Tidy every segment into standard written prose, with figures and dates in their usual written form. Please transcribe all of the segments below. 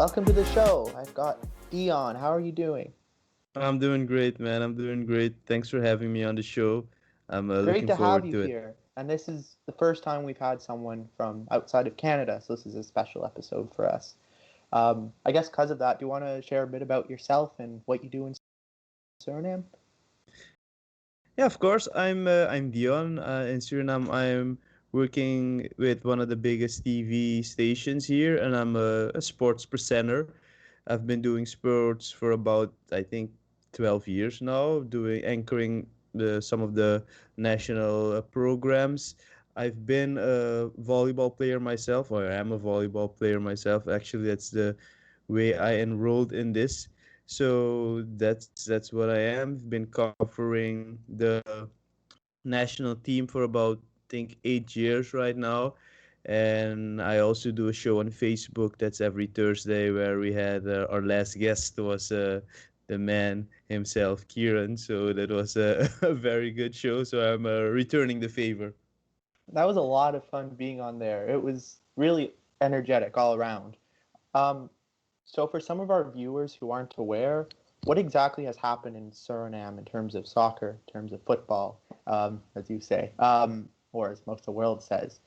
welcome to the show. I've got Dion. How are you doing? I'm doing great, man. I'm doing great. Thanks for having me on the show. I'm Great looking to have forward you to it. here. And this is the first time we've had someone from outside of Canada, so this is a special episode for us. I guess because of that, do you want to share a bit about yourself and what you do in Suriname? Yeah, of course. I'm Dion. In Suriname, I'm working with one of the biggest TV stations here, and I'm a sports presenter. I've been doing sports for about, I think, 12 years now, doing anchoring some of the national programs. I've been a volleyball player myself, or I am a volleyball player myself. Actually, that's the way I enrolled in this. So that's what I am. I've been covering the national team for about, I think, 8 years right now. And I also do a show on Facebook that's every Thursday where we had our last guest was the man himself, Keiran. So that was a very good show. So I'm returning the favor. That was a lot of fun being on there. It was really energetic all around. Um, so, for some of our viewers who aren't aware, what exactly has happened in Suriname in terms of soccer, in terms of football, as you say, or as most of the world says?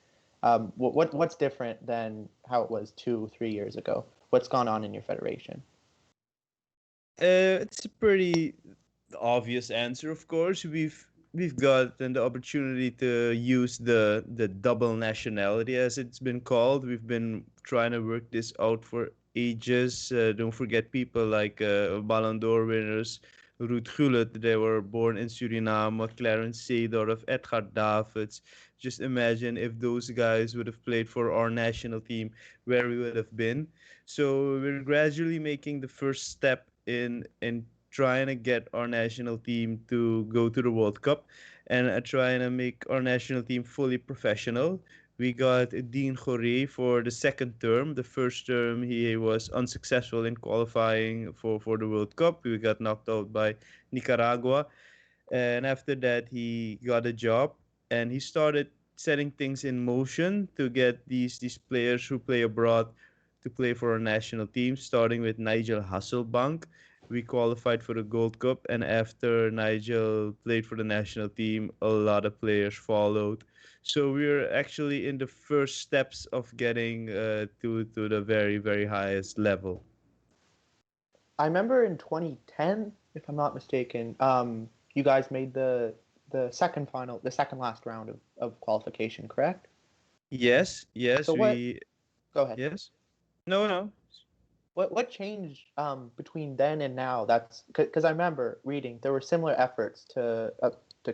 What's different than how it was 2, 3 years ago? What's gone on in your federation? It's a pretty obvious answer, of course. We've gotten the opportunity to use the double nationality, as it's been called. We've been trying to work this out for ages. Don't forget people like Ballon d'Or winners Ruud Gullit. They were born in Suriname. Clarence Seedorf, Edgar Davids. Just imagine if those guys would have played for our national team, where we would have been. So we're gradually making the first step in trying to get our national team to go to the World Cup and trying to make our national team fully professional. We got Dean Joré for the second term. The first term, he was unsuccessful in qualifying for the World Cup. We got knocked out by Nicaragua. And after that, he got a job and he started setting things in motion to get these players who play abroad to play for our national team, starting with Nigel Hasselbank. We qualified for the Gold Cup, and after Nigel played for the national team, a lot of players followed. So we're actually in the first steps of getting to the very highest level. I remember in 2010, if I'm not mistaken, you guys made the second final, the second last round of qualification, correct? Yes, So yes, what? we Go ahead. yes. No, no. What changed between then and now? That's because I remember reading there were similar efforts to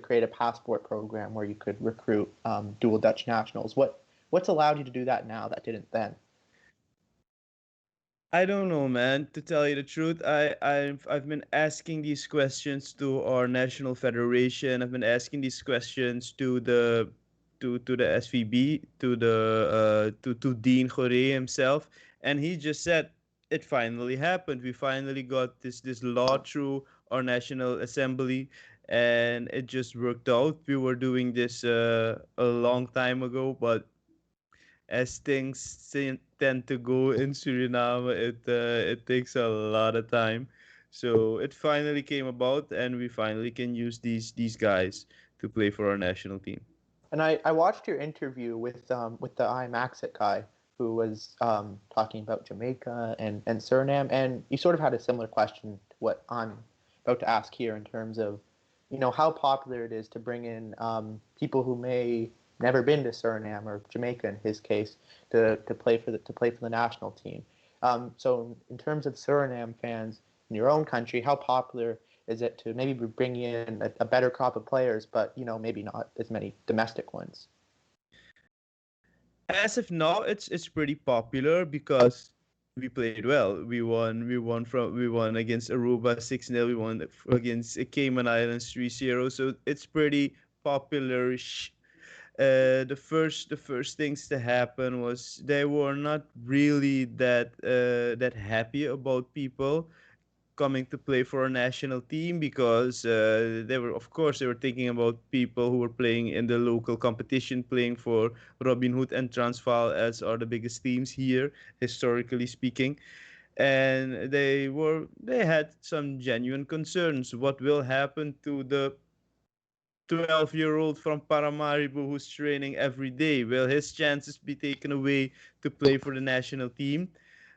create a passport program where you could recruit dual Dutch nationals. What's allowed you to do that now that didn't then? I don't know, man. To tell you the truth, I've been asking these questions to our national federation. I've been asking these questions to the SVB, to Dean Joré himself, and he just said it finally happened. We finally got this law through our national assembly, and it just worked out. We were doing this a long time ago, but as things tend to go in Suriname, it takes a lot of time. So it finally came about, and we finally can use these guys to play for our national team. And I watched your interview with the iMaxit guy who was talking about Jamaica and Suriname, and you sort of had a similar question to what I'm about to ask here in terms of, how popular it is to bring in people who may never been to Suriname or Jamaica in his case to play for the national team. So in terms of Suriname fans in your own country, how popular is it to maybe bring in a better crop of players, but maybe not as many domestic ones? As of now, it's pretty popular because we played well. We won against Aruba 6-0. We won against Cayman Islands 3-0. So it's pretty popular. The first things to happen was they were not really that happy about people coming to play for a national team because they were thinking about people who were playing in the local competition, playing for Robin Hood and Transvaal, as are the biggest teams here historically speaking. and they had some genuine concerns. What will happen to the 12-year-old from Paramaribo who's training every day? Will his chances be taken away to play for the national team?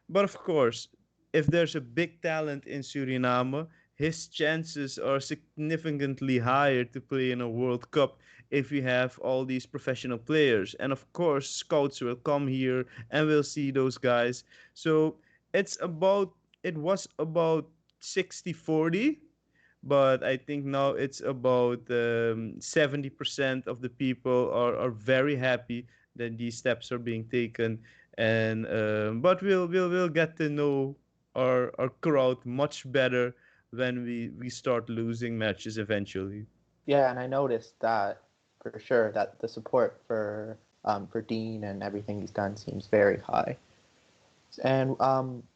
But of course, if there's a big talent in Suriname, his chances are significantly higher to play in a World Cup if we have all these professional players. And of course, scouts will come here and will see those guys. So it was about 60-40, but I think now it's about 70% of the people are very happy that these steps are being taken, and but we'll get to know our crowd much better when we start losing matches eventually. Yeah, and I noticed that for sure that the support for Dean and everything he's done seems very high. And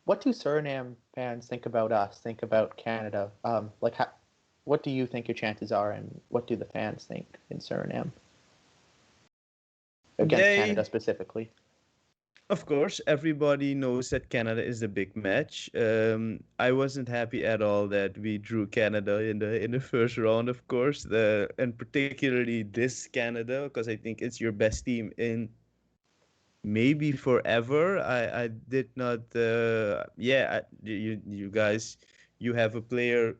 what do Suriname fans think about us? Think about Canada? What do you think your chances are, and what do the fans think in Suriname against They Canada specifically? Of course, everybody knows that Canada is the big match. I wasn't happy at all that we drew Canada in the first round, of course, and particularly this Canada, because I think it's your best team in maybe forever. I did not. You guys, you have a player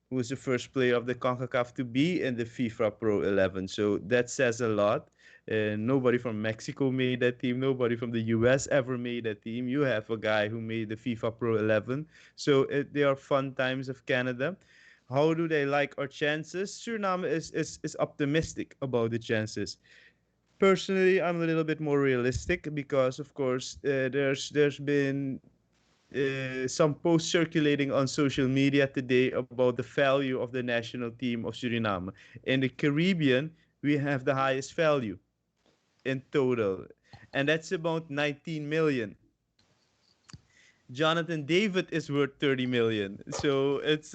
who was the first player of the CONCACAF to be in the FIFA Pro 11. So that says a lot. Nobody from Mexico made that team. Nobody from the US ever made that team. You have a guy who made the FIFA Pro 11. So they are fun times of Canada. How do they like our chances? Suriname is optimistic about the chances. Personally, I'm a little bit more realistic because, of course, there's been some posts circulating on social media today about the value of the national team of Suriname. In the Caribbean, we have the highest value in total, and that's about 19 million. Jonathan David is worth 30 million. So it's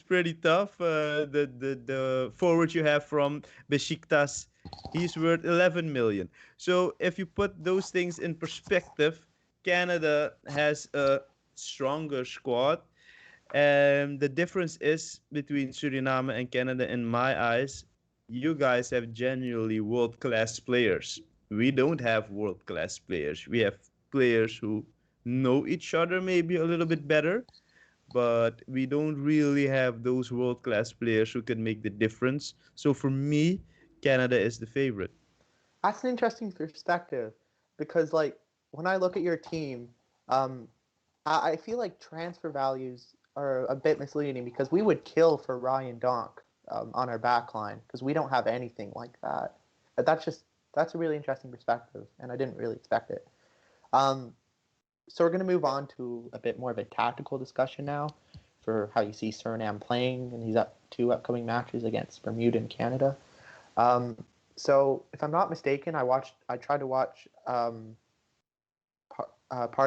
pretty tough. The forward you have from Besiktas, he's worth 11 million. So if you put those things in perspective, Canada has a stronger squad, and the difference is between Suriname and Canada in my eyes, you guys have genuinely world-class players. We don't have world-class players. We have players who know each other maybe a little bit better, but we don't really have those world-class players who can make the difference. So for me, Canada is the favorite. That's an interesting perspective because, like, when I look at your team, um, I feel like transfer values are a bit misleading because we would kill for Ryan Donk on our back line because we don't have anything like that. But that's a really interesting perspective, and I didn't really expect it. Um, so we're going to move on to a bit more of a tactical discussion now for how you see Suriname playing in these two upcoming matches against Bermuda and Canada. Um, so if I'm not mistaken, I tried to watch part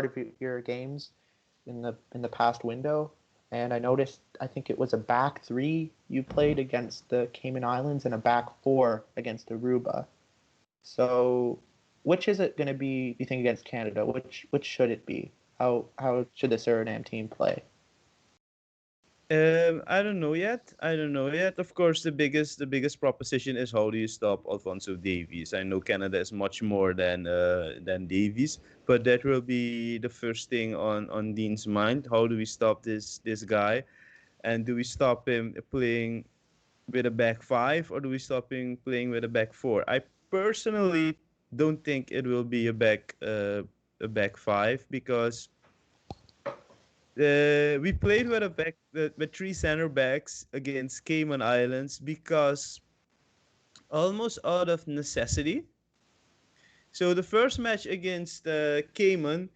of your games in the past window, and I noticed I think it was a back three you played against the Cayman Islands and a back four against Aruba. So, which is it going to be? Do you think against Canada? Which should it be? How should the Suriname team play? I don't know yet. I don't know yet. Of course, the biggest proposition is how do you stop Alfonso Davies? I know Canada is much more than Davies, but that will be the first thing on Dean's mind. How do we stop this guy? And do we stop him playing with a back five, or do we stop him playing with a back four? I personally don't think it will be a back five because we played with three center backs against Cayman Islands because almost out of necessity. So the first match against Cayman,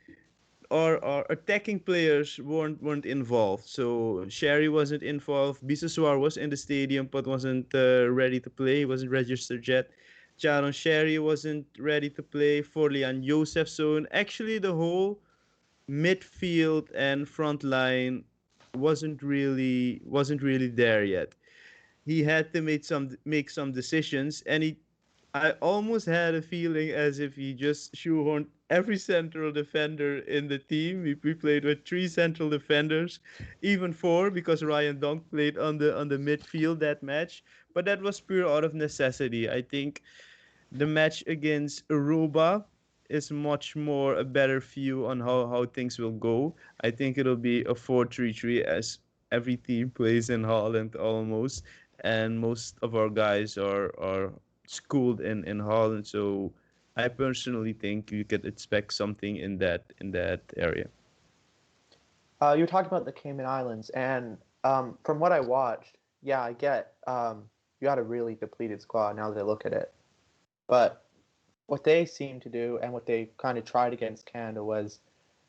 our attacking players weren't involved. So Sherry wasn't involved. Biseswar was in the stadium but wasn't ready to play. He wasn't registered yet. Jaron Sherry wasn't ready to play. Forlian Josephson. Actually, the whole midfield and front line wasn't really there yet. He had to make some decisions, and I almost had a feeling as if he just shoehorned every central defender in the team. We played with three central defenders, even four because Ryan Donk played on the midfield that match. But that was pure out of necessity. I think the match against Aruba is much more a better view on how things will go. I think it'll be a 4-3-3 as every team plays in Holland almost, and most of our guys are schooled in Holland. So I personally think you could expect something in that area. You were talking about the Cayman Islands, and from what I watched, yeah, I get you had a really depleted squad now that I look at it. But what they seem to do and what they kind of tried against Canada was,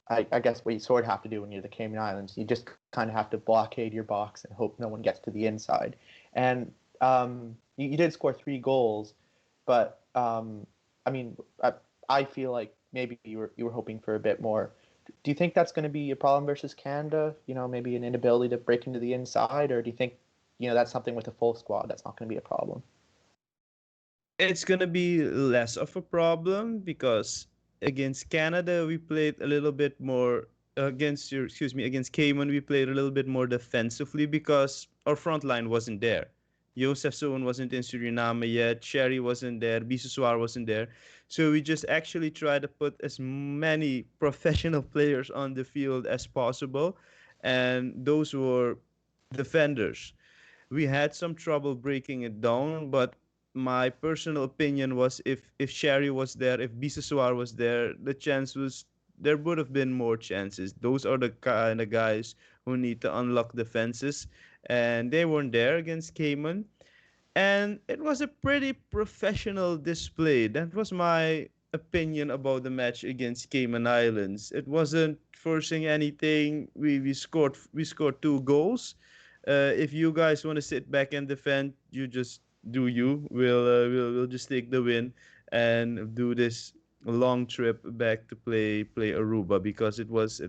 I guess, what you sort of have to do when you're the Cayman Islands. You just kind of have to blockade your box and hope no one gets to the inside. And you did score 3 goals, but I mean, I feel like maybe you were hoping for a bit more. Do you think that's going to be a problem versus Canada? You know, maybe an inability to break into the inside, or do you think, that's something with a full squad that's not going to be a problem? It's gonna be less of a problem because against Canada we played a little bit more against Cayman we played a little bit more defensively because our front line wasn't there. Josef Soon wasn't in Suriname yet. Sherry wasn't there. Biseswar wasn't there. So we just actually tried to put as many professional players on the field as possible, and those were defenders. We had some trouble breaking it down, but my personal opinion was if Sherry was there, if Biseswar was there, the chance was there would have been more chances. Those are the kind of guys who need to unlock defenses, and they weren't there against Cayman. And it was a pretty professional display. That was my opinion about the match against Cayman Islands. It wasn't forcing anything. We scored 2 goals. If you guys want to sit back and defend, you just do you. We'll just take the win and do this long trip back to play Aruba because it was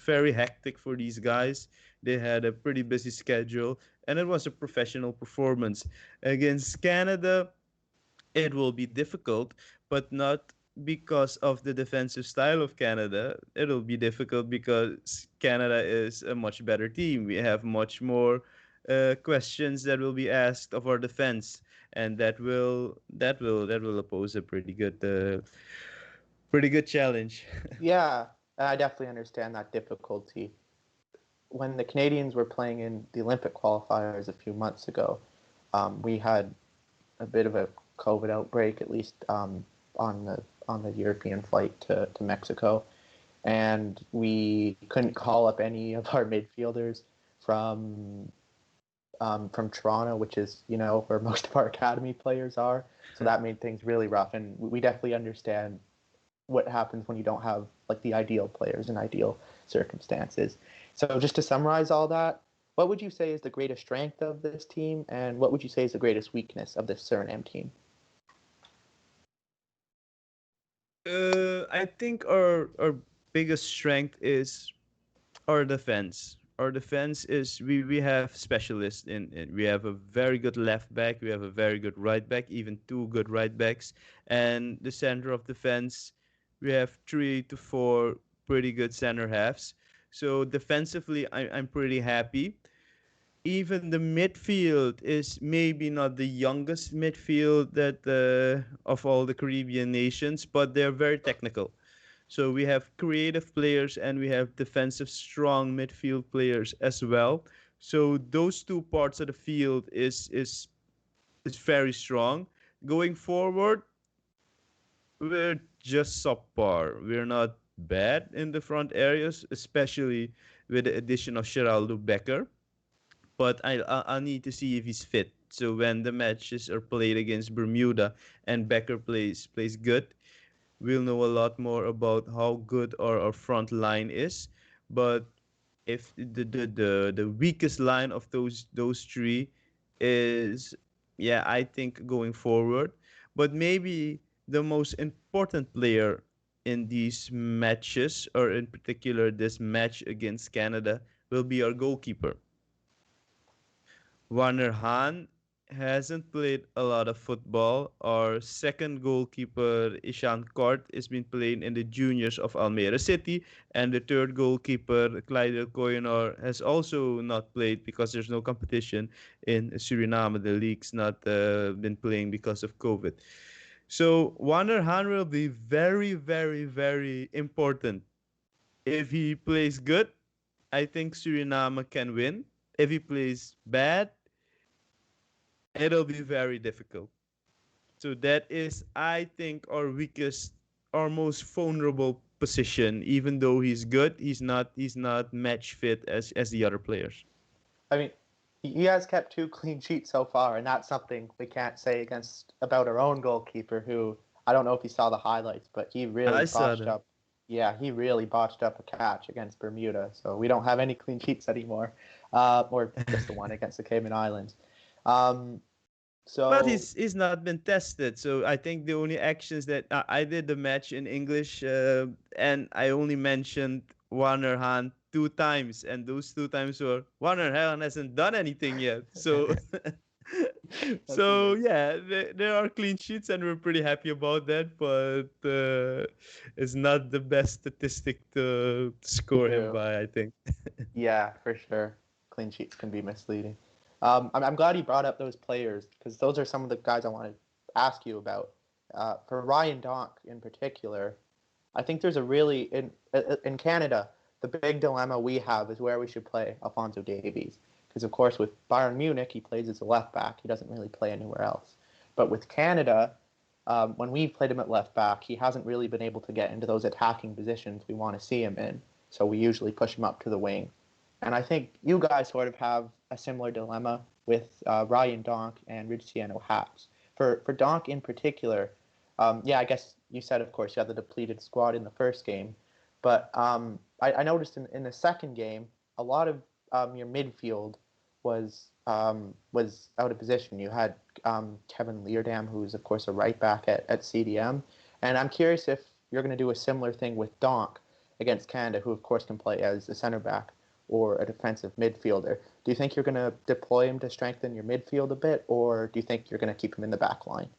very hectic for these guys. They had a pretty busy schedule and it was a professional performance. Against Canada, it will be difficult, but not because of the defensive style of Canada. It'll be difficult because Canada is a much better team. We have much more questions that will be asked of our defense, and that will pose a pretty good challenge. Yeah, I definitely understand that difficulty. When the Canadians were playing in the Olympic qualifiers a few months ago, we had a bit of a COVID outbreak, at least on the European flight to Mexico, and we couldn't call up any of our midfielders from from Toronto, which is where most of our academy players are. So that made things really rough, and we definitely understand what happens when you don't have like the ideal players in ideal circumstances. So just to summarize all that, what would you say is the greatest strength of this team, and what would you say is the greatest weakness of this Suriname team? I think our biggest strength is our defense. Our defense is we have specialists in we have a very good left back, we have a very good right back, even two good right backs, and the center of defense we have 3 to 4 pretty good center halves. So defensively, I'm pretty happy. Even the midfield is maybe not the youngest midfield that of all the Caribbean nations, but they're very technical. So we have creative players and we have defensive strong midfield players as well. So those two parts of the field is very strong. Going forward, we're just subpar. We're not bad in the front areas, especially with the addition of Geraldo Becker. But I need to see if he's fit. So when the matches are played against Bermuda and Becker plays good, we'll know a lot more about how good our front line is. But if the weakest line of those three is, yeah, I think going forward. But maybe the most important player in these matches, or in particular this match against Canada, will be our goalkeeper. Warner Hahn. hasn't played a lot of football. Our second goalkeeper, Ishan Kort, has been playing in the juniors of Almere City. And the third goalkeeper, Clyde Koyenor, has also not played because there's no competition in Suriname. The league's not been playing because of COVID. So Warner Han will be very, very, very important. If he plays good, I think Suriname can win. If he plays bad, it'll be very difficult. So that is, I think, our weakest, our most vulnerable position. Even though he's good, he's not match fit as the other players. I mean, he has kept 2 clean sheets so far, and that's something we can't say against about our own goalkeeper, who I don't know if you saw the highlights, but he really I saw botched that. up. Yeah, he really botched up a catch against Bermuda, so we don't have any clean sheets anymore, or just the one against the Cayman Islands. Um, But so he's not been tested. So I think the only actions that I did the match in English, and I only mentioned Warner Han 2 times, and those 2 times were Warner Han hasn't done anything yet. So that's so amazing. yeah, there are clean sheets, and we're pretty happy about that. But it's not the best statistic to score him True. by, I think. Yeah, for sure. Clean sheets can be misleading. I'm glad you brought up those players because those are some of the guys I wanted to ask you about. For Ryan Donk in particular, I think there's a really in Canada, the big dilemma we have is where we should play Alfonso Davies because of course with Bayern Munich he plays as a left back. He doesn't really play anywhere else. But with Canada, when we've played him at left back, he hasn't really been able to get into those attacking positions we want to see him in. So we usually push him up to the wing. And I think you guys sort of have a similar dilemma with Ryan Donk and Ridciano Haps. For Donk in particular, yeah, I guess you said, of course, you had the depleted squad in the first game. But I noticed in the second game, a lot of your midfield was out of position. You had Kevin Leerdam, who's, of course, a right back at CDM. And I'm curious if you're going to do a similar thing with Donk against Canada, who, of course, can play as a center back or a defensive midfielder. Do you think you're going to deploy him to strengthen your midfield a bit, or do you think you're going to keep him in the back line?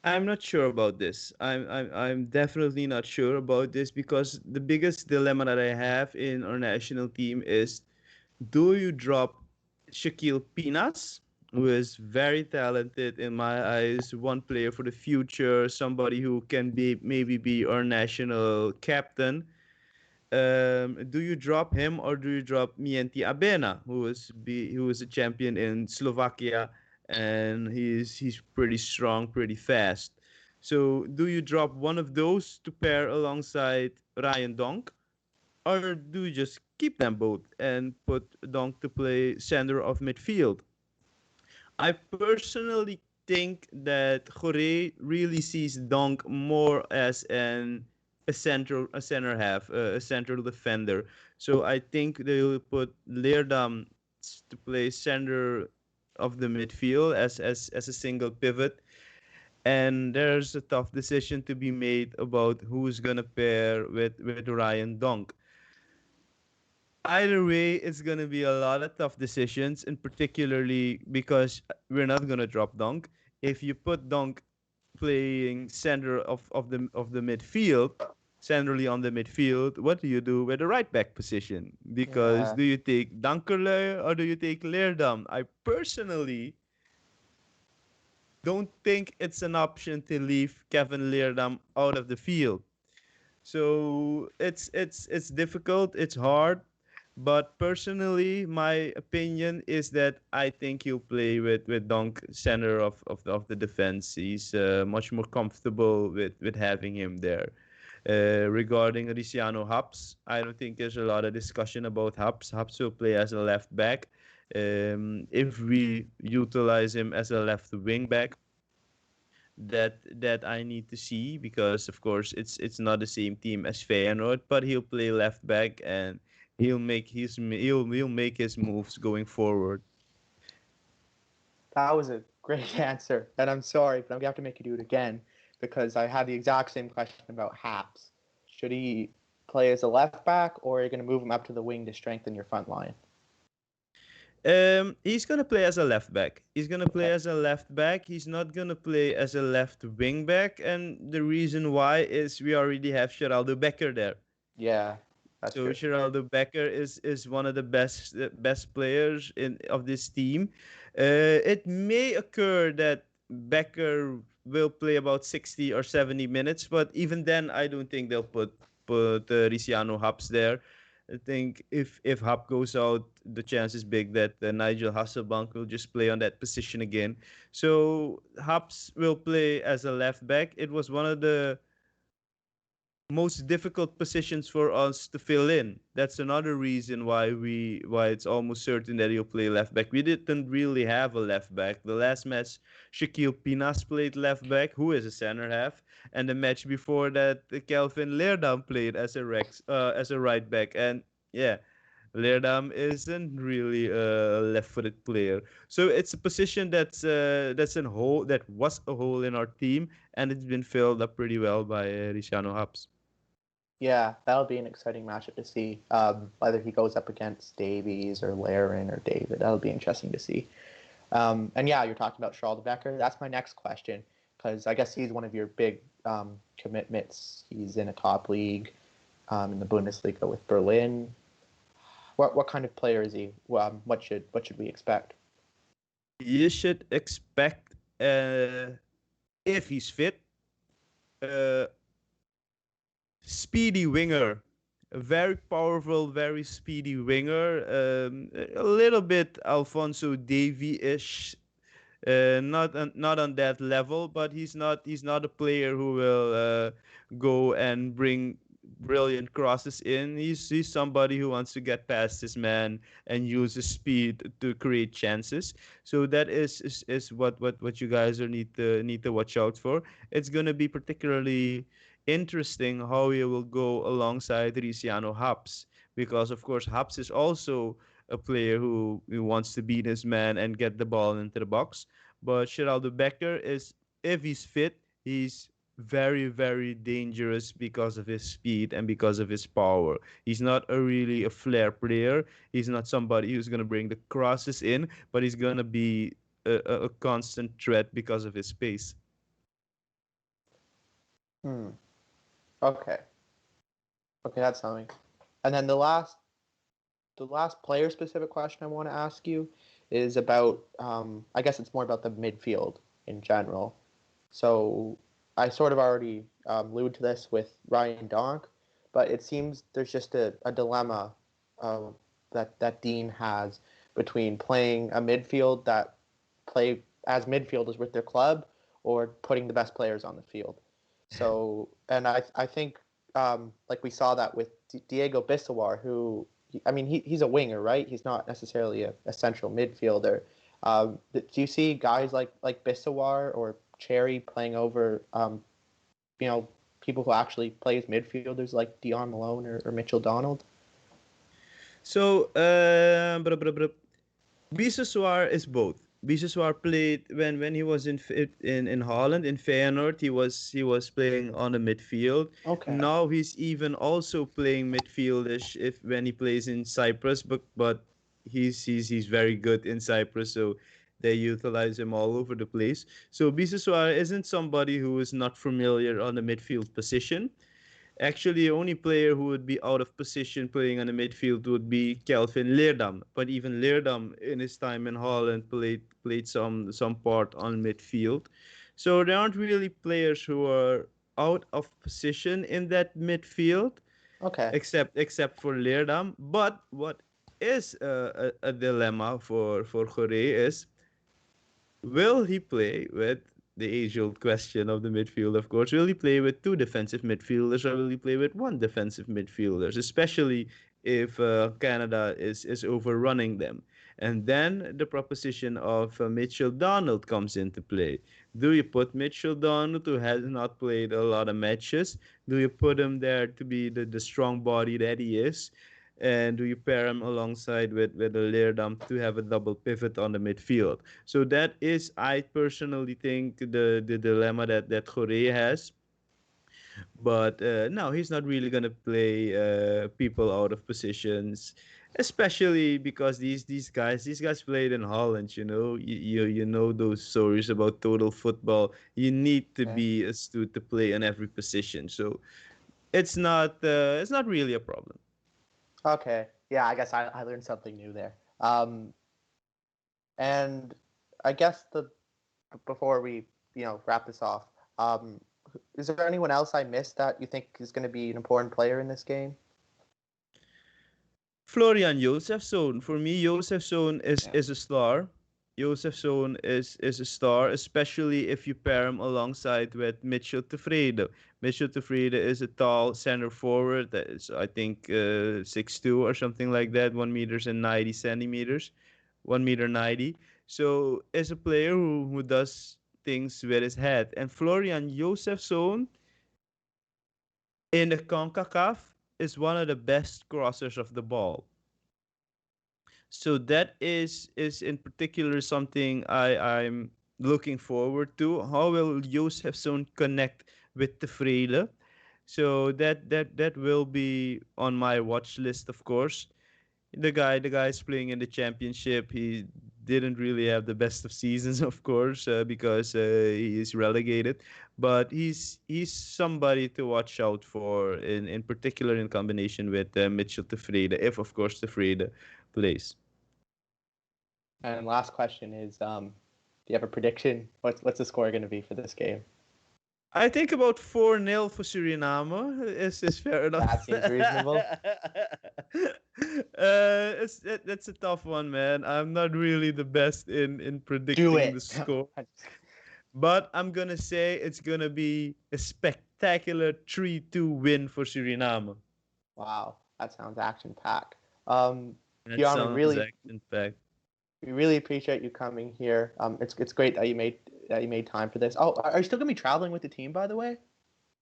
I'm not sure about this. I'm definitely not sure about this because the biggest dilemma that I have in our national team is, do you drop Shaquille Pinas, who is very talented in my eyes, one player for the future, somebody who can be maybe be our national captain? Do you drop him or do you drop Mienti Abena, who is a champion in Slovakia, and he's pretty strong, pretty fast. So do you drop one of those to pair alongside Ryan Donk, or do you just keep them both and put Donk to play center of midfield? I personally think that Jorge really sees Donk more as a center half, a central defender. So I think they'll put Leerdam to play center of the midfield as a single pivot. And there's a tough decision to be made about who's gonna pair with Ryan Donk. Either way, it's gonna be a lot of tough decisions, and particularly because we're not gonna drop Dunk. If you put Dunk playing center of the midfield, centrally on the midfield, what do you do with the right back position? Because Yeah, do you take Dunkerle or do you take Leerdam? I personally don't think it's an option to leave Kevin Leerdam out of the field. So it's difficult, it's hard, but personally, my opinion is that I think he'll play with Donk center of the defense. He's much more comfortable with having him there. Regarding Riciano Haps, I don't think there's a lot of discussion about Haps. Haps will play as a left back. If we utilize him as a left wing back, that I need to see, because of course it's not the same team as Feyenoord, but he'll play left back and he'll make his moves going forward. that was a great answer. And I'm sorry, but I'm going to have to make you do it again because I had the exact same question about Haps. Should he play as a left back, or are you going to move him up to the wing to strengthen your front line? He's gonna play as a left back. He's gonna play as a left back. He's not gonna play as a left wing back. And the reason why is we already have Geraldo Becker there. Yeah, that's So true. Geraldo Becker is one of the best players in of this team. It may occur that Becker will play about 60 or 70 minutes, but even then, I don't think they'll put Riciano Haps there. I think if Hap goes out, the chance is big that Nigel Hasselbank will just play on that position again. So Haps will play as a left back. It was one of the most difficult positions for us to fill in. That's another reason why it's almost certain that he'll play left back. We didn't really have a left back. The last match, Shaquille Pinas played left back, who is a center half, and the match before that, Kelvin Leerdam played as a right back. And yeah, Leerdam isn't really a left-footed player, so it's a position that's a hole that was a hole in our team, and it's been filled up pretty well by Riciano Haps. Yeah, that'll be an exciting matchup to see. Whether he goes up against Davies or Laren or David, that'll be interesting to see. And yeah, you're talking about Charles Becker. That's my next question because I guess he's one of your big commitments. He's in a top league in the Bundesliga with Berlin. What kind of player is he? What should we expect? You should expect, if he's fit, uh, speedy winger, a very powerful, very speedy winger. A little bit Alfonso Davy-ish, not on that level, but he's not a player who will go and bring brilliant crosses in. He's somebody who wants to get past his man and use his speed to create chances. So that is what you guys are need to watch out for. It's gonna be particularly interesting how he will go alongside Riciano Haps, because of course Haps is also a player who wants to beat his man and get the ball into the box. But Geraldo Becker is, if he's fit, he's very, very dangerous because of his speed and because of his power. He's not a flair player. He's not somebody who's gonna bring the crosses in, but he's gonna be a constant threat because of his pace. Hmm. Okay. Okay, that's something. And then the last player specific question I want to ask you is about I guess it's more about the midfield in general. So I sort of already alluded to this with Ryan Donk, but it seems there's just a dilemma that Dean has between playing a midfield that play as midfielders with their club or putting the best players on the field. So, and I think like we saw that with Diego Bissawar, who I mean he's a winger, right? He's not necessarily a central midfielder. Do you see guys like Bissawar or Cherry playing over you know people who actually play as midfielders like Dion Malone or Mitchell Donald? So, Biseswar is both. Biseswar played when he was in Holland in Feyenoord. He was playing on the midfield. Okay. Now he's even also playing midfieldish if when he plays in Cyprus. But he's very good in Cyprus, so they utilize him all over the place. So Biseswar isn't somebody who is not familiar on the midfield position. Actually, the only player who would be out of position playing on the midfield would be Kelvin Leerdam. But even Leerdam, in his time in Holland, played some part on midfield. So there aren't really players who are out of position in that midfield, Okay. except for Leerdam. But what is a dilemma for Jorge is, will he play with the age-old question of the midfield, of course? Will he play with two defensive midfielders or will he play with one defensive midfielders, especially if Canada is overrunning them? And then the proposition of Mitchell Donald comes into play. Do you put Mitchell Donald, who has not played a lot of matches, do you put him there to be the strong body that he is? And do you pair him alongside with a Leerdam to have a double pivot on the midfield? So that is, I personally think, the dilemma that Jorge has. But no, he's not really gonna play people out of positions. especially because these guys played in Holland. You know those stories about total football. You need to Yeah. be astute to play in every position. So it's not really a problem. Okay. Yeah, I guess I learned something new there. And I guess the before we wrap this off, um, is there anyone else I missed that you think is going to be an important player in this game? Florian Jozefzoon. For me, Jozefzoon is Yeah. is a star. Jozefzoon is a star, especially if you pair him alongside with Mitchell Tevrede. Mitchell Tevrede is a tall center forward that is, I think, 6'2" or something like that, 1 meters and 90 centimeters, 1 meter 90. So is a player who does things with his head. And Florian Jozefzoon in the CONCACAF is one of the best crossers of the ball. So that is in particular something I'm looking forward to. How will Josefson connect with the Freile? So that will be on my watch list, of course. The guy's playing in the championship. He didn't really have the best of seasons, of course, because he is relegated. But he's somebody to watch out for, in particular in combination with Mitchell Tevrede, if of course Tevrede plays. And last question is, do you have a prediction? What's the score going to be for this game? I think about 4-0 for Suriname is fair enough. That seems reasonable. That's a tough one, man. I'm not really the best in Do predicting the it. score, but I'm gonna say it's gonna be a spectacular 3-2 win for Suriname. Wow, that sounds action packed. Um, That Dion, sounds action packed. we really appreciate you coming here. It's great that you made time for this. Oh, are you still gonna be traveling with the team, by the way?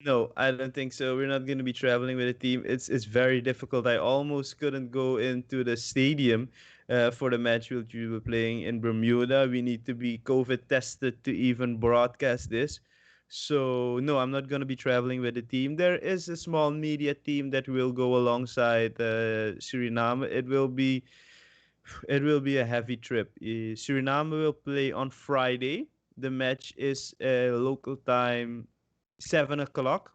No, I don't think so. We're not going to be traveling with a team. It's very difficult. I almost couldn't go into the stadium for the match which we were playing in Bermuda. We need to be COVID tested to even broadcast this. So no, I'm not going to be traveling with the team. There is a small media team that will go alongside Suriname. It will be a heavy trip. Suriname will play on Friday. The match is local time 7 o'clock.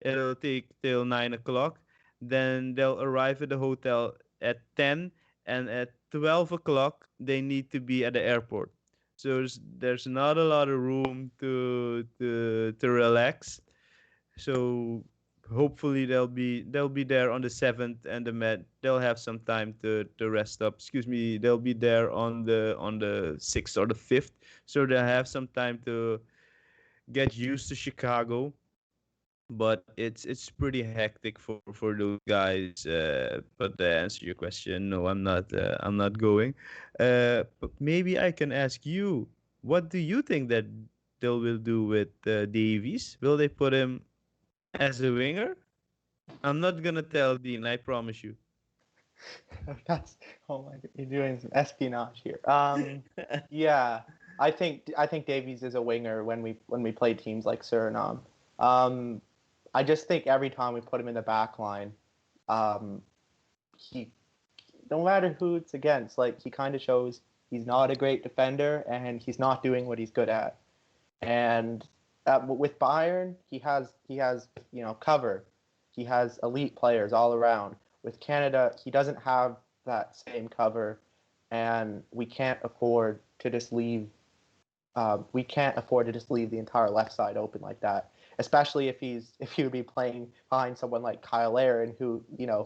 It'll take till 9 o'clock. Then they'll arrive at the hotel at 10, and at 12 o'clock they need to be at the airport. So there's not a lot of room to relax. So hopefully they'll be there on the 7th, and they'll have some time to rest up. Excuse me, they'll be there on the 6th or the 5th, so they'll have some time to get used to Chicago. But it's pretty hectic for those guys. But to answer your question, no, I'm not going. But maybe I can ask you, what do you think that they will do with Davies? Will they put him as a winger? I'm not gonna tell Dean, I promise you. That's oh my God, you're doing some espionage here. Yeah, I think Davies is a winger when we play teams like Suriname. Um, I just think every time we put him in the back line, um, he no matter who it's against, like he kind of shows he's not a great defender and he's not doing what he's good at. And with Bayern, he has cover. He has elite players all around. With Canada, he doesn't have that same cover, and we can't afford to just leave the entire left side open like that. Especially if he would be playing behind someone like Kyle Aaron, who Yeah.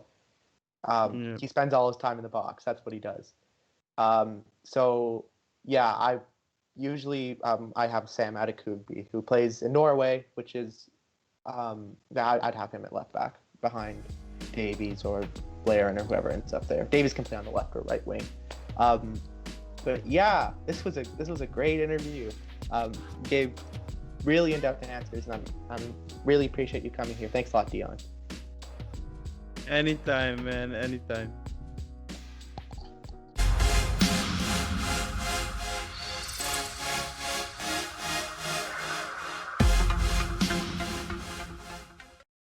he spends all his time in the box. That's what he does. So yeah, I have Sam Adekugbe, who plays in Norway, which is I'd have him at left back behind Davies or Blaren or whoever ends up there. Davies can play on the left or right wing. Um, but yeah, this was a great interview. Gave really in-depth answers, and I'm really appreciate you coming here. Thanks a lot, Dion. Anytime, man, anytime.